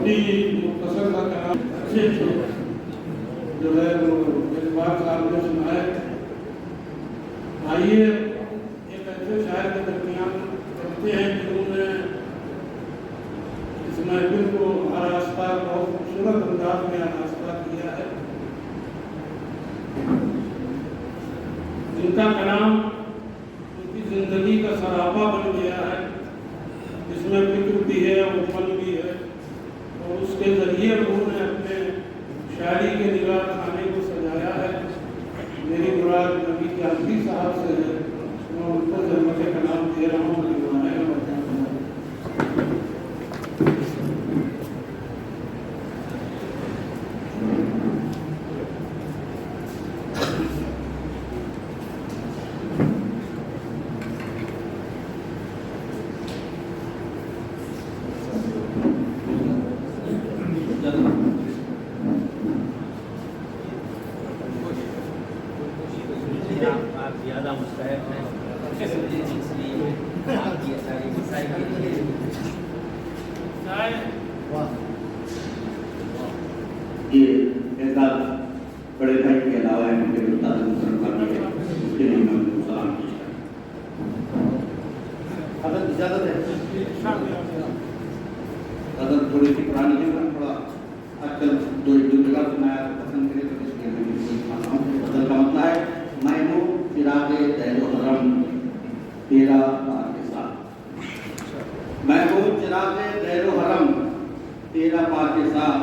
बहुत ही मुख्तसर का कलाम अच्छे थे जो है वो इस बात साहब ने सुनाए। आइए एक ऐसे शायर के दरमियान रखते हैं जिन्होंने इस महफिल को आरास्ता बहुत खूबसूरत अंदाज में आरास्ता किया है। जिनका कलाम उनकी जिंदगी का सरापा बन गया है, जिसमें फिक्र भी है और मन भी है, और उसके जरिए उन्होंने अपने शायरी के निगाह खाने को सजाया है। मेरी मुराद नबी के आखिरी साहब से है, मैं उनको जन्मत कलाम दे रहा हूँ। ज़्यादा मुस्तैद हैं इसलिए आपकी सारी मसाइल के लिए ये एजाज बड़े भाई के अलावा उनके उस्ताद उसके लिए मैं उनको सलाम अगर इजाज़त है। अगर थोड़ी सी पुरानी है मैं थोड़ा आजकल दो जगह सुनाया पसंद करे तो इसलिए मैं सुनाता हूँ। बदल का मतलब है मैं हूँ चिरागे दैरो हरम तेरा के साथ। मैं हूँ चिरागे दैरो हरम तेरा के साथ,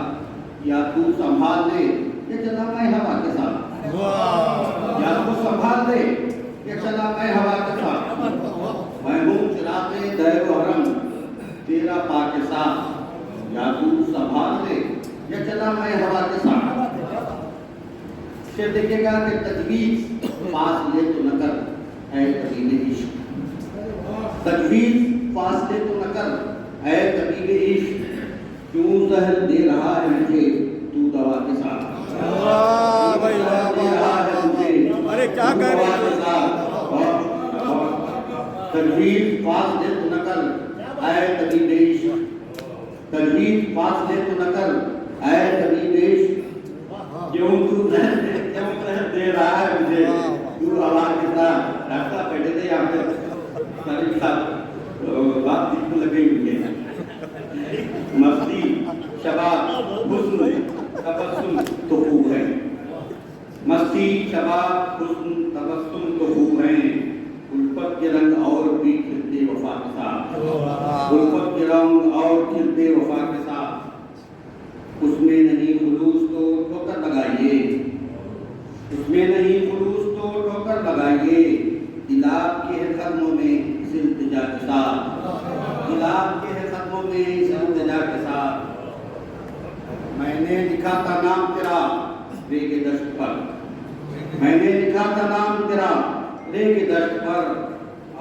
या तू संभाल ले ये चला मैं हवा के साथ। या तू संभाल ले ये चला मैं हवा के साथ। मैं हूँ चिरागे दैरो हरम तेरा के साथ, या तू संभाल ले ये चला मैं हवा के साथ। शेर देखिएगा कि तजवीज फासले तो न कर ऐ तबीबे इश्क, तजवीज फासले तो न कर ऐ तबीबे इश्क, क्यों जहर दे रहा है मुझे तू दवा के साथ। अरे क्या कह रहे हैं। तजवीज फासले तो न कर ऐ तबीबे इश्क, तजवीज फासले तो न कर ऐ तबीबे इश्क, क्यों तू जहर दे रहा है मुझे तू आवाज के साथ। डॉक्टर बैठे थे यहाँ पे सारी साथ बात बिल्कुल लगे हुए हैं। मस्ती शबाब हुस्न तबस्सुम तो खूब है, मस्ती शबाब हुस्न तबस्सुम तो खूब है, उल्फत के रंग और भी खिलते वफा के साथ। उल्फत के रंग और खिलते वफा के साथ, उसमें नहीं खुलूस तो ठोकर लगाइए, उसमें नहीं खुलूस तो ठोकर लगाइए, दिलाब के है खत्मों में इस इल्तिजा के साथ। दिलाब के है खत्मों में इस इल्तिजा के साथ। मैंने लिखा था नाम तेरा रेगे दश्त पर, मैंने लिखा था नाम तेरा रेगे दश्त पर,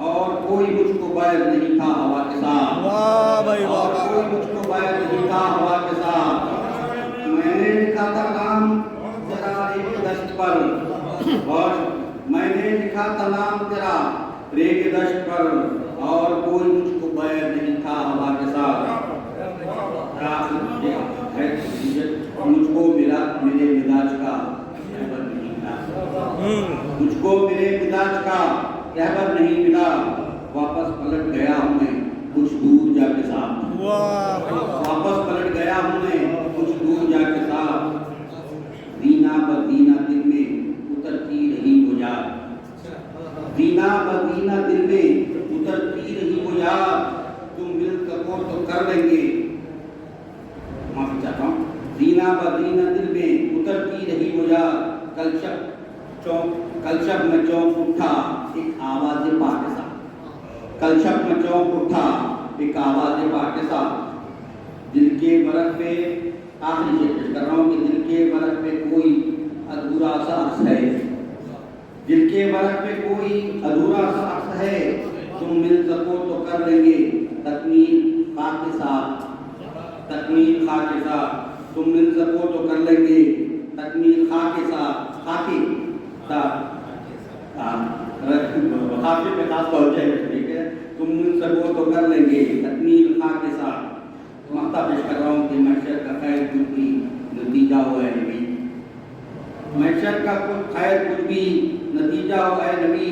और कोई मुझको बैर नहीं था हवा के साथ। वाह भाई वाह। और कोई मुझको बैर नहीं था हवा के साथ। मैंने लिखा था नाम तेरा रेगे दश्त पर, और मैंने लिखा था नाम तेरा रेगे दश्त पर, और कोई मुझको बैर नहीं था हवा के साथ। मुझको मिला मेरे मिजाज का रहबर नहीं मिला, मुझको मेरे मिजाज का रहबर नहीं मिला, वापस पलट गया हूँ मैं कुछ दूर जाके साथ। वापस पलट गया हूँ मैं कुछ दूर जाके साथ। दीना ब दीना दिल में उतरती रही वो याद, दीना ब दीना दिल में उतरती रही वो याद, तुम मिल सको तो कर लेंगे। माफी चाहता हूँ। दीना ब दीना दिल में उतरती रही वो याद, कल शब में चौंक उठा एक आवाज़ पाके साथ। कल शब में चौंक उठा एक आवाज़ पाके साथ। दिल के बरक पे आखिरी से पेश कर रहा हूँ कि दिल के बरक पे कोई अधूरा सा अर्थ है, दिल के बरक पे कोई अधूरा सा अर्थ है, तुम मिल सको तो कर लेंगे तकमील खा के साथ। तकमील खा के साथ, तुम मिल सको तो कर लेंगे तकमील खा के साथ। खाके साथ खाके पे खास पहुँच जाएगा, ठीक है। तुम मिल सको तो कर लेंगे तकमील खा के साथ। मक्ता पेश कर रहा हूँ कि महशर का खैर कुछ भी नतीजा हो है नबी, महशर का कुछ खैर कुछ भी नतीजा हो है नबी,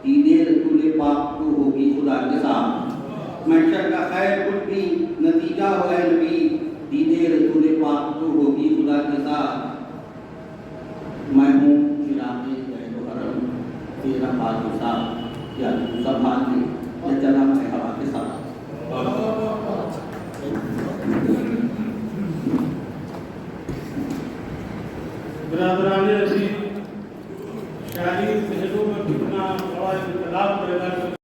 दीदे रसूल पाक तो होगी खुदा के साथ। महशर का खैर कुछ भी नतीजा हो है नबी, दीदे रसूल पाक तो होगी खुदा के साथ। मैं हूँ चिरागे गैरो हरम, तेरा बादशाह या तू संभाल ले या चला मैं हवा के साथ। बिरादराने अजीज, शायरी पहलू में कितना बड़ा इनकलाब पैदा कर